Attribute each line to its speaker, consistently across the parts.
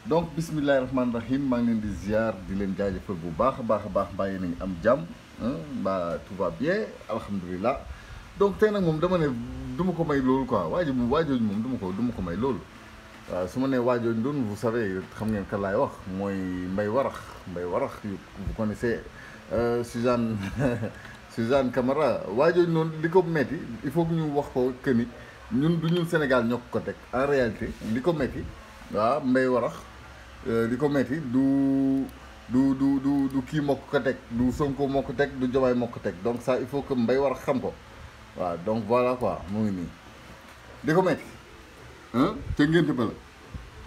Speaker 1: donc bismillahi rahmaani rahim maa ngi leen di ziar di leen jaajëfal bu baax a baax a baax mbaa yéen a ngi am jàmm mbaa tout va bien alhamdulilah. donc tey nag moom dama ne du ma ko may loolu quoi waajooju moom du ma ko may loolu. waaw su ma nee waajooju doon vous savez xam ngeen kan laay wax mooy Mbaye Warax vous connaissez Suzanne Suzanne Camara waajooju noonu li ko metti il faut que ñu wax ko que ni ñun du ñun Sénégal ñoo ko teg en réalité li ko metti waaw Mbaye Warax li ko metti du kii moo ko teg du Sonko moo ko teg du Diomaye moo ko teg donc ça il faut que Mbaye Warax xam ko waaw donc voilà quoi mu ngi nii li ko metti te ngénte ba la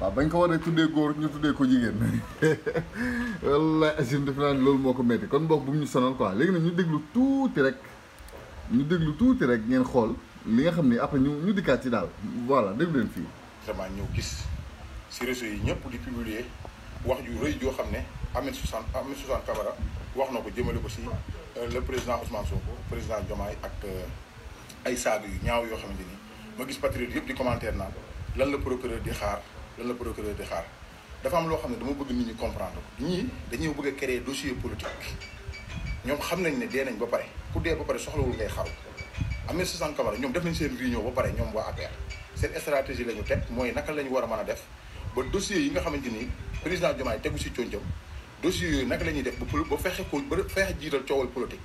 Speaker 1: waaw bañ ko waree tuddee góor ñu tuddee ko jigéen wallaay asim def naa ne loolu moo ko metti kon boog bu mu ñu sonal quoi léegi nag ñu déglu tuuti rek ngeen xool li nga xam ni après ñu dikkaat ci daal voilà déglu leen fii
Speaker 2: vraiment ñëw gis si réseau yi ñëpp di publier wax ju rëy joo xam ne Ahmed Suzanne Camara wax na ko jëmale ko si le président Ousmane Sonko président Diomaye ak ay saaga yu ñaaw yoo xamante ni ma gis patriote yëpp di commentaire naan lan la procureur di xaar dafa am loo xam ne dama bëgg nit ñi comprendre ko ñii dañuy bëgg a créer dossier politique ñoom xam nañ ne dee nañ ba pare ku dee ba pare soxlawul ngay xaru Ahmed Suzanne Camara ñoom def nañ seen réunion ba pare ñoom waa APR seen stratégie la ñu teg mooy naka la ñu war a mën a def ba dossier yi nga xamante ni président Diomaye tegu si concam dossiers yooyu naka la ñuy def ba fexe jiital coowal politique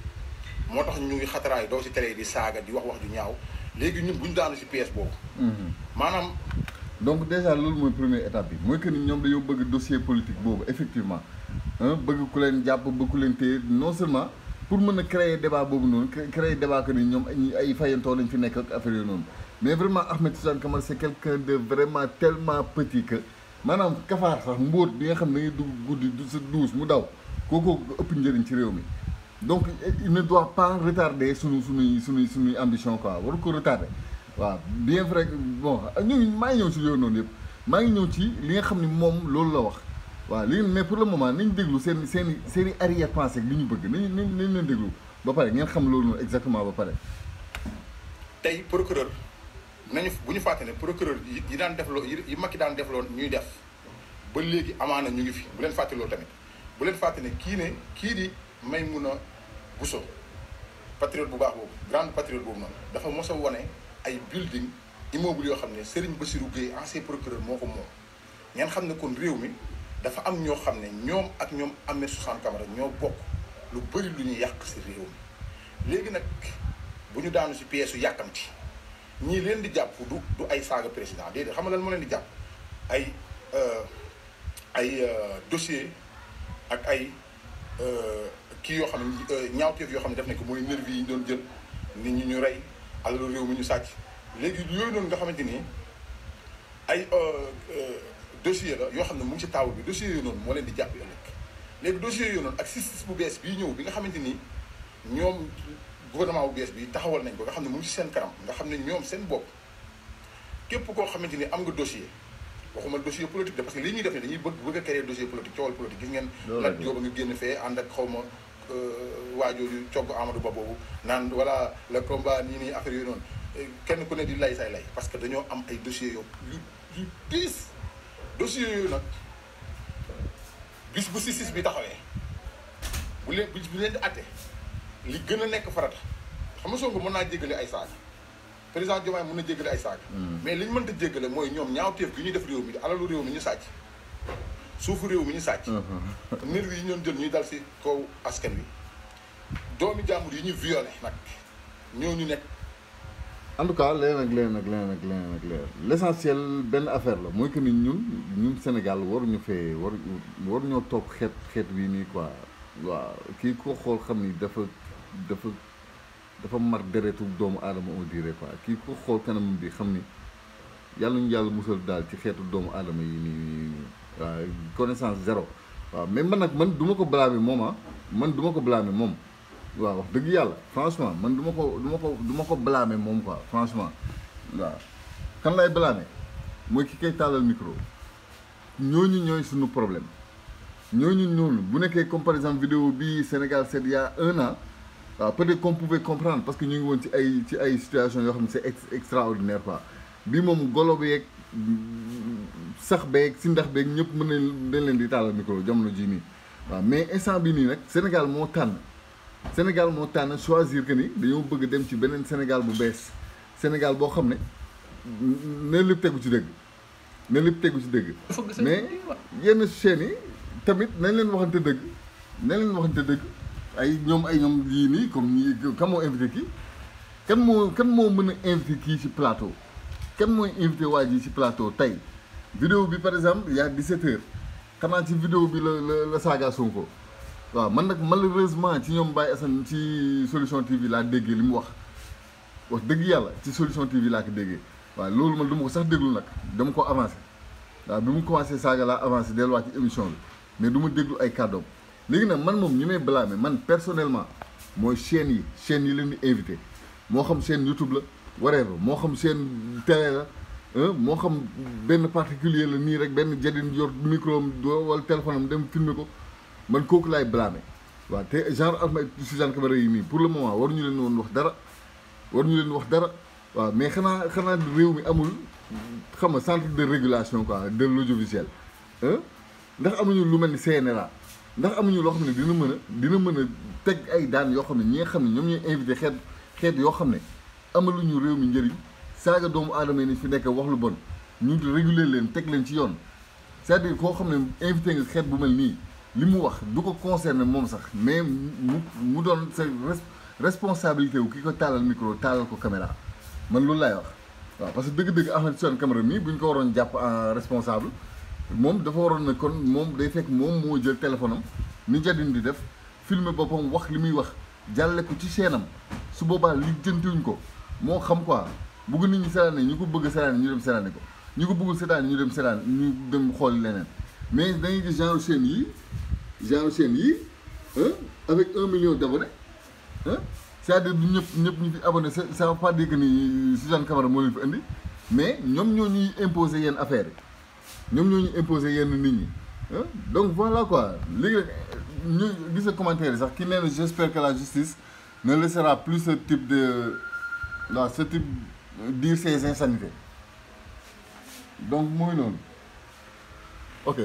Speaker 2: moo tax ñuy xataraayu doo si télé di saaga di wax ju ñaaw léegi ñun buñu daanu si pièce boobu maanaam
Speaker 1: donc déjà loolu mooy première étape bi mooy que ni ñoom dañoo bëgg dossier politique boobu effectivement bëgg ku leen jàpp bëgg ku leen téye non seulement pour mën a créer débat boobu noonu créer débat que ni ñoom ay fayantoo lañ fi nekk ak affaire yooyu noonu mais vraiment Ahmed Suzanne Camara c'est quelqu'un de vraiment tellement petit que maanaam kafaar sax mbóot bi nga xam ne da ngay dugg guddi du sa douche mu daw kooku ëpp njëriñ ci réew mi donc il ne doit pas retarder suñuy ambition quoi waru ko retarder waaw bien vrai bon maa ngi ñëw ci yooyu noonu yëpp maa ngi ñëw ci li nga xam ne moom loolu la wax waaw li mais pour le moment nañ déglu seen i arrière pensée li ñu bëgg nañ leen déglu ba pare ngeen xam loolu noonu exactement ba pare
Speaker 2: tey procureur nañu bu ñu fàtte ne procureur yi daan def loo yi Macky daan def loo ñuy def ba léegi amaana ñu ngi fi bu leen fàtte loolu tamit bu leen fàtte ne kii di Maïmouna Bousso patriote bu baax boobu grande patriote boobu noonu dafa mos a wane ay building immeuble yoo xam ne Serigne Bassirou Gueye ancien procureur moo ko moom ngeen xam ne kon réew mi dafa am ñoo xam ne ñoom ak ñoom Ahmed Suzanne Camara ñoo bokk lu bëri lu ñuy yàq si réew mi léegi nag bu ñu daanu si pièce yu yàkkamti ñii leen di jàpp du ay saaga président déedéet xam nga lan moo leen di jàpp ay dossier ak ay kii yoo xam ne ñaawteef yoo xam ne def nañ ko mooy nervi yi ñu doon jël nit ñi ñu rey alalu réew mi ñu sàcc léegi yooyu noonu nga xamante ni ay dossier la yoo xam ne mu ngi si taawu bi dossier yooyu noonu moo leen di jàpp ëllëg léegi dossier yooyu noonu ak justice bu bees bii ñëw bi nga xamante ni ñoom gouvernement bu bees bi taxawal nañ ko nga xam ne mu ngi si seen kanam nga xam ne ñoom seen bopp képp koo xamante ni am nga dossier waxuma dossier politique de parce que li ñuy def ne dañuy bëgg a créer dossier politique coowal politique gis ngeen nag jóoba nga génn fee ànd ak xaw ma waajooju cogg Amadou Ba boobu naan voilà le combat nii affaire yooyu noonu kenn ku ne di lay say lay parce que dañoo am ay dossiers yu diis dossiers yooyu nag bis bu justice bi taxawee bu leen di atte li gën a nekk farata xam nga Sonko mën naa jéggale ay saaga président Diomaye mën na jéggale ay saaga mais li ñu mënta jéggale mooy ñoom ñaawteef gi ñuy def réew mi alalu réew mi ñu sàcc suufu réew mi ñu sàcc nervi yi ñoon jël ñuy dal si kaw askan wi doomi jàmbur yi ñu violé nag ñooñu nekk
Speaker 1: en tout cas leen ak l'essentiel benn affaire la mooy que ni ñun Sénégal waruñu fee waruñoo toog xeet bii nii quoi waaw kii ko xool xam ni dafa mar deretu doomu aadama on dirait quoi kii ko xool kanam bi xam ni yàlla ñu yàlla musal daal ci xeetu doomu aadama yi nii waaw connaissance zéro waaw mais man du ma ko blâmer moom moom waaw wax dëgg yàlla franchement man du ma ko blâmer moom quoi franchement waaw kan lay blâmer mooy ki koy tàllal micro ñooñu ñooy suñu problème ñooñu noonu bu nekkee comme par exemple vidéo bii Sénégal 7 il y a 1 an waaw peut-être qu'on pouvait comprendre parce que ñu ngi woon ci ay situation yoo xam ne c'est extraordinaire quoi bii moom golo bi yeeg sax beeg si ndax beeg ñëpp mën nañ dañ leen di tàllal micro jamono jii nii waaw mais instant bi nii nag Sénégal moo tànn choisir que ni dañoo bëgg dem ci beneen Sénégal bu bees Sénégal boo xam ne ne lépp tegu ci dëgg mais yenn chaînes yi tamit nañ leen waxante dëgg ay ñoom yii nii comme ñi kan moo invité kii kan moo mën a invité kii ci plateau kan mooy invité waa ji ci plateau tey vidéo bi par exemple il y a 17 heures xanaa ci vidéo bi la saaga Sonko waaw man nag malheureusement ci ñoom Baye Assane ci Solution TV laa déggee li mu wax dëgg yàlla ci Solution TV laa ko déggee waaw loolu man du ma ko sax déglu nag dama ko avancé waaw bi mu commencé saaga laa avancé delluwaat ci émission bi mais du ma déglu ay kàddoom léegi nag man moom ñi may blâmer man personnellement mooy chaînes yi leen di invité moo xam chaîne YouTube la whatever moo xam chaîne télé la moo xam benn particulier la nii rek benn jadin yor micro am wala téléphone am dem filmer ko man kooku laay blâmer waaw te genre Ahmed Suzanne Camara yi nii pour le moment waruñu leen woon wax dara waaw mais xanaa réew mi amul xam nga centre de régulation quoi de l'audiovisuel ndax amuñu lu mel ni CNRA ndax amuñu loo xam ne dina mën a teg ay daan yoo xam ne ñi nga xam ne ñoom ñooy invité xeet yoo xam ne amaluñu réew mi njëriñ saaga doomu aadama yi ni fi nekk wax lu bon ñu réguler leen teg leen ci yoon c'est-à-dire koo xam ne invité nga xeet bu mel nii li mu wax du ko concerné moom sax mais mu doon sa responsabilité wu ki ko taalal micro taalal ko caméra man loolu laay wax waaw parce que dëgg-dëgg Ahmed Suzanne Camara mii bu ñu ko waroon jàpp en responsable moom dafa waroon ne kon moom day fekk moom moo jël téléphone am ni jadin di def filmer boppam wax li muy wax jàlle ko ci chaîne am su boobaa li jëntiwuñ ko moo xam quoi bugg nit ñi seetaane ñu ko bëgg seetaane ñu dem seetaane ko ñu ko bëggul seetaane ñu dem xool leneen mais dañuy gis genre chaîne yi avec 1 million d'abonnés c'est-à-dire du ñëpp ñu fi abonné ça veut pas dire que ni Suzanne Camara moo leen fi indi mais ñoom ñoo ñuy imposer yenn affaires yi ñoom ñoo ñuy imposer yenn nit ñi donc voilà quoi léegi ñu gis nga commentaire yi sax ki nee na j'espère que la justice ne laissera plus ce type dire ces insanités donc mooy noonu ok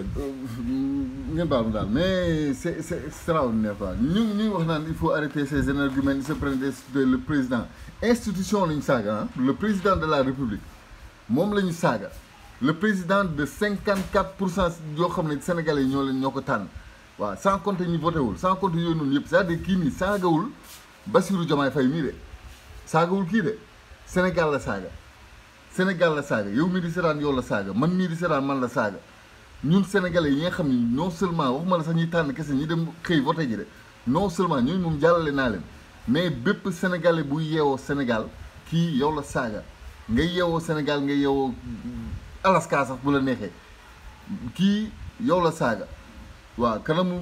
Speaker 1: ngeen baal ma daal mais c'est extraordinaire quoi ñu wax naan il faut arrêter ces énergumènes ils se prennent le président institution lañu saaga le président de la république moom la ñu saaga le président de 54% yoo xam ne sénégalais yi ñoo ko tànn waaw sans compter ñu voté wul sans compter yooyu noonu yëpp c'est-à-dire kii nii saagawul Bassirou Diomaye Faye mii de saagawul kii de Sénégal la saaga yow mii di seetaan yow la saaga man mii di seetaan man la saaga ñun sénégalais yi nga xam ni non seulement waxuma la sax ñuy tànn kese ñi dem xëy voté ji de non seulement ñooñu moom jàllale naa leen mais bépp sénégalais bu yeewoo Sénégal kii yow la saaga nga yeewoo Sénégal nga yeewoo Alaska sax bu la neexee kii yow la saaga waaw kanamu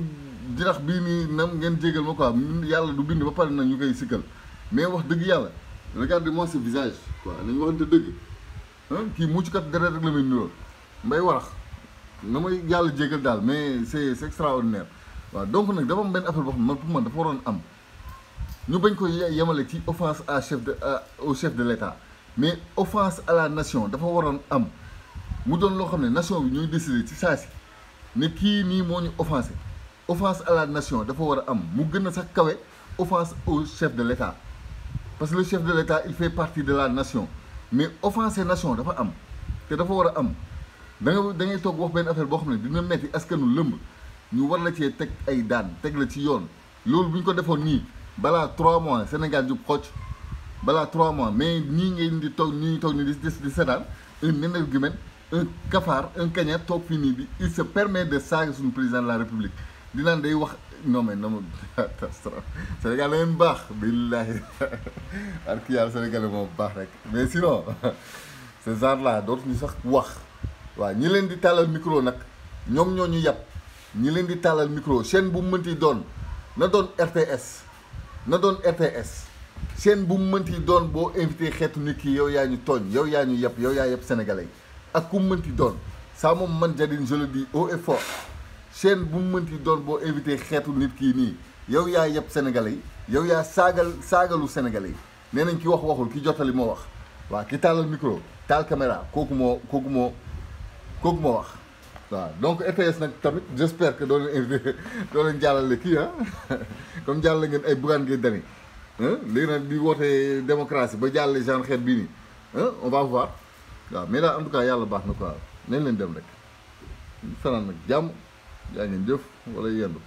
Speaker 1: jirax bii nii nam ngeen jégal ma quoi yàlla du bind ba pare na ñu koy sikkal mais wax dëgg yàlla regardez-moi ce visage quoi nañu waxante dëgg kii muccukat deret rek la muy niroon mbay warax na may yàlla jégal daal mais c'est extraordinaire waaw donc nag dafa am benn affaire boo xam ne man pour man dafa waroon am ñu bañ ko yemale ci offense au chef de l'État mais offense à la nation dafa waroon am mu doon loo xam ne nation bi ñooy décider ci saa si ne kii nii moo ñu offensé offense à la nation dafa war a am mu gën a sax kawe offense au chef de l'État parce que le chef de l'État il fait partie de la nation mais offenser nation dafa am te dafa war a am da ngay toog wax benn affaire boo xam ne dina metti askanu lëmb ñu war la cee teg ay daan teg la ci yoon loolu bu ñu ko defoon nii balaa 3 mois Sénégal jub xocc balaa 3 mois mais ñii ngeen di toog ni di seetaan un énergumène un cafard un kaña toog fii nii bi il se permet de saaga suñu président de la République di naan day wax non mais non Sénégal la ngeen baax billahi ak ki yàlla Sénégal moom baax rek mais sinon ce genre là dootuñu sax wax waaw ñi leen di tàllal micro nag ñoom ñoo ñu yàpp ñi leen di tàllal micro chaîne bu mu mënti doon na doon RTS chaîne bu mu mënti doon boo invité xeetu nit ki yow yaa ñu tooñ yow yaa ñu yàpp yow yaa yàpp sénégalais ak ku mu mënti doon ça moom man Jadine je le dis haut et fort chaîne bu mu mënti doon boo invité xeetu nit kii nii yow yaa yàpp sénégalais yow yaa saagalu sénégalais yi nee nañ ki wax waxul ki jottali moo wax waaw ki tàllal micro taal caméra kooku moo kooku moo wax waaw donc ETS nag tamit j'espère que doo leen invité doo leen jàllale kii comme jàllale ngeen ay Bougane Gueye Dany léegi nag di woote démocratie ba jàllale genre xeet bii nii on va voir waaw mais daal en tout cas yàlla baax na quoi nañ leen dem rek fanaan nag jàmm yaa ngeen jëf wala yendu